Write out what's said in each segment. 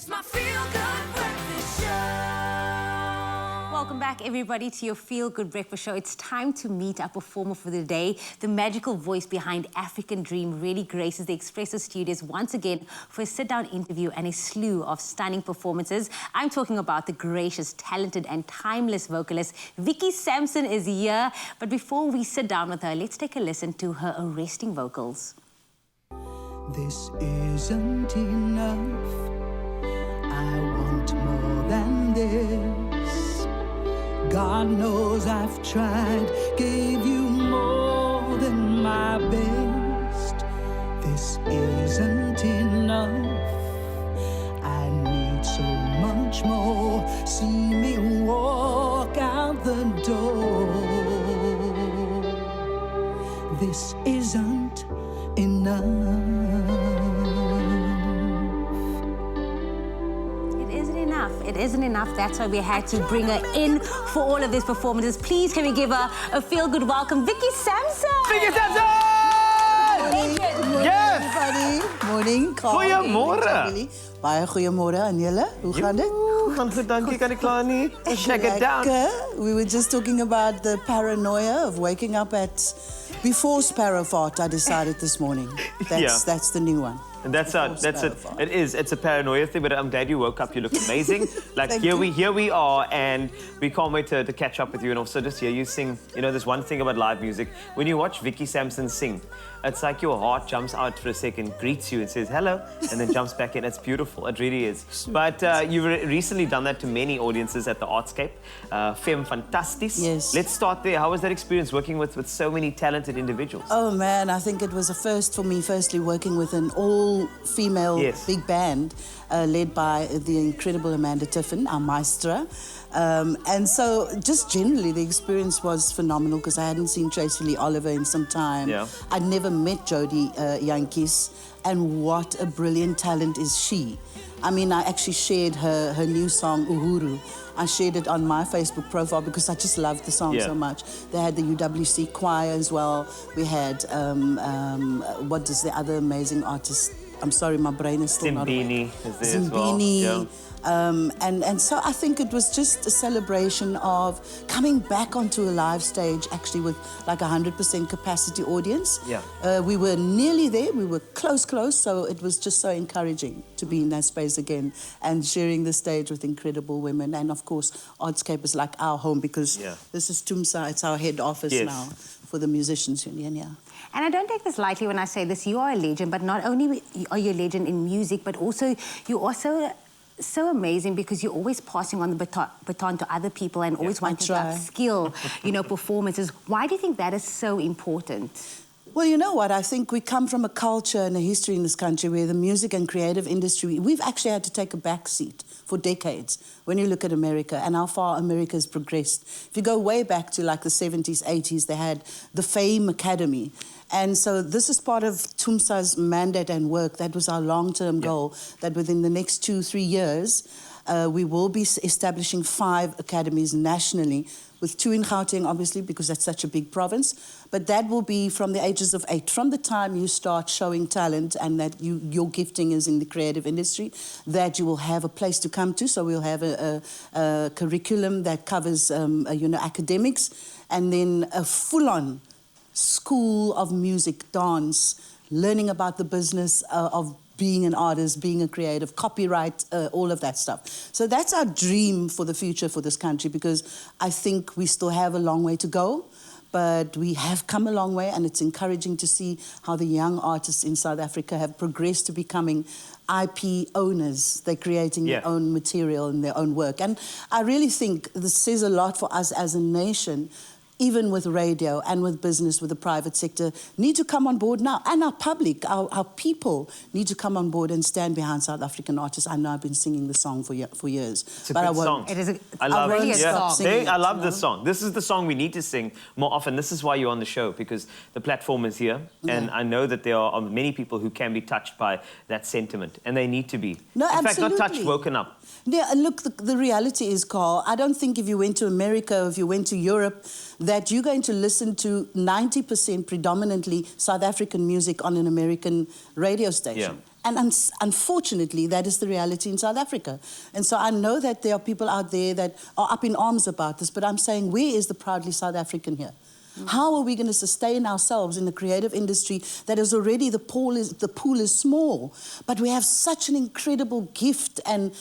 It's my feel-good breakfast show. Welcome back, everybody, to your Feel Good Breakfast Show. It's time to meet our performer for the day. The magical voice behind African Dream really graces the Expresso studios once again for a sit-down interview and a slew of stunning performances. I'm talking about the gracious, talented and timeless vocalist Vicky Sampson is here. But before we sit down with her, let's take a listen to her arresting vocals. This isn't enough. I want more than this. God knows I've tried, gave you more than my best. This isn't enough. I need so much more. See me walk out the door. This isn't enough. It isn't enough. That's why we had to bring her in for all of these performances. Please, can we give her a feel-good welcome, Vicky Sampson? Vicky Sampson! Yes! Everybody. Morning, Carl. Goeiemorgen. Baie goeiemorgen aan julle. Hoe gaan dit? Gaan goed, dankie. Kan ik klaar niet? Check it down. We were just talking about the paranoia of waking up at... Before Sparrow Fart, I decided this morning. That's the new one. And that's it. It is. It's a paranoia thing, but I'm glad you woke up. You look amazing. Like here we are, and we can't wait to catch up with you and also just hear you sing. You know, there's one thing about live music. When you watch Vicky Sampson sing, it's like your heart jumps out for a second, greets you and says hello, and then jumps back in. It's beautiful. It really is. But you've recently done that to many audiences at the Artscape. Femme Fantastis. Yes. Let's start there. How was that experience working with so many talented individuals? Oh man, I think it was a first for me. Firstly, working with an all-female big band led by the incredible Amanda Tiffin, our maestra. And so just generally the experience was phenomenal because I hadn't seen Tracy Lee Oliver in some time. Yeah. I'd never met Jodie Yankees, and what a brilliant talent is she. I mean, I actually shared her new song, Uhuru. I shared it on my Facebook profile because I just loved the song so much. They had the UWC choir as well. We had, what is the other amazing artist? I'm sorry, my brain is still not awake. Zimbini is there as well. Zimbini. And so I think it was just a celebration of coming back onto a live stage, actually with like 100% capacity audience. Yeah. We were nearly there. We were close. So it was just so encouraging to be in that space again and sharing the stage with incredible women. And of course, Artscape is like our home because this is Tumsa. It's our head office now for the Musicians Union. Yeah. And I don't take this lightly when I say this. You are a legend, but not only are you a legend in music, but also you're also so amazing because you're always passing on the baton to other people and always wanting to upskill, performances. Why do you think that is so important? Well, you know what? I think we come from a culture and a history in this country where the music and creative industry, we've actually had to take a back seat for decades when you look at America and how far America has progressed. If you go way back to like the 70s, 80s, they had the Fame Academy. And so this is part of Tumsa's mandate and work. That was our long-term goal, that within the next 2-3 years, we will be establishing 5 academies nationally, with 2 in Gauteng, obviously, because that's such a big province. But that will be from the ages of 8. From the time you start showing talent and that your gifting is in the creative industry, that you will have a place to come to. So we'll have a curriculum that covers, academics, and then a full-on school of music, dance, learning about the business of being an artist, being a creative, copyright, all of that stuff. So that's our dream for the future for this country, because I think we still have a long way to go, but we have come a long way, and it's encouraging to see how the young artists in South Africa have progressed to becoming IP owners. They're creating their own material and their own work. And I really think this says a lot for us as a nation, even with radio and with business, with the private sector, need to come on board now. And our public, our people need to come on board and stand behind South African artists. I know I've been singing the song for years. It's a good song. It is I love it. I love this song. This is the song we need to sing more often. This is why you're on the show, because the platform is here. And I know that there are many people who can be touched by that sentiment, and they need to be. No, in absolutely. fact, not touched, woken up. Yeah, and look, the reality is, Carl, I don't think if you went to America or if you went to Europe, that you're going to listen to 90% predominantly South African music on an American radio station. And unfortunately, that is the reality in South Africa. And so I know that there are people out there that are up in arms about this, but I'm saying, where is the proudly South African here? How are we going to sustain ourselves in the creative industry that is already, the pool is small, but we have such an incredible gift and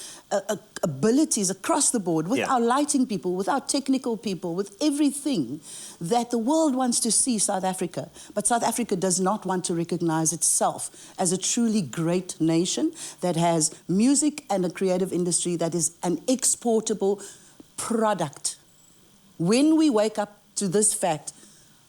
abilities across the board with our lighting people, with our technical people, with everything that the world wants to see South Africa. But South Africa does not want to recognize itself as a truly great nation that has music and a creative industry that is an exportable product. When we wake up to this fact,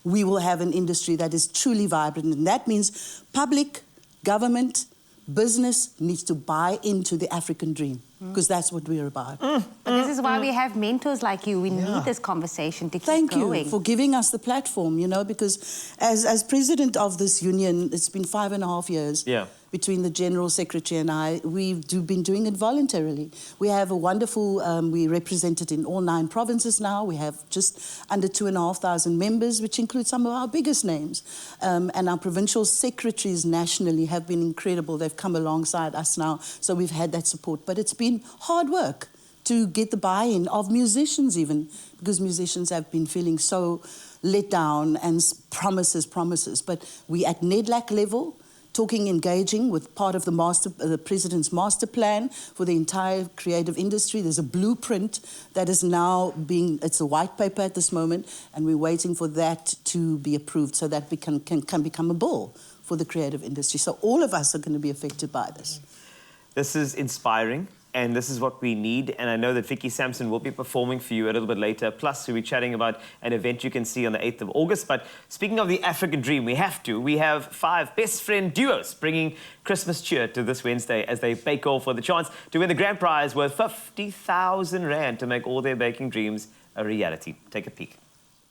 we will have an industry that is truly vibrant. And that means public, government, business needs to buy into the African dream, because that's what we're about. But this is why we have mentors like you. We need this conversation to keep going. Thank you for giving us the platform, you know, because as president of this union, it's been 5.5 years. Between the General Secretary and I, we've been doing it voluntarily. We have a wonderful, we're represented in all 9 provinces now. We have just under 2,500 members, which includes some of our biggest names. And our provincial secretaries nationally have been incredible. They've come alongside us now, so we've had that support. But it's been hard work to get the buy-in of musicians even, because musicians have been feeling so let down and promises. But we at NEDLAC level, engaging with part of the President's master plan for the entire creative industry. There's a blueprint that is now it's a white paper at this moment, and we're waiting for that to be approved so that we can become a bill for the creative industry. So all of us are going to be affected by this. This is inspiring. And this is what we need. And I know that Vicky Sampson will be performing for you a little bit later. Plus, we'll be chatting about an event you can see on the 8th of August. But speaking of the African dream, we have 5 best friend duos bringing Christmas cheer to this Wednesday as they bake off for the chance to win the grand prize worth 50,000 Rand to make all their baking dreams a reality. Take a peek.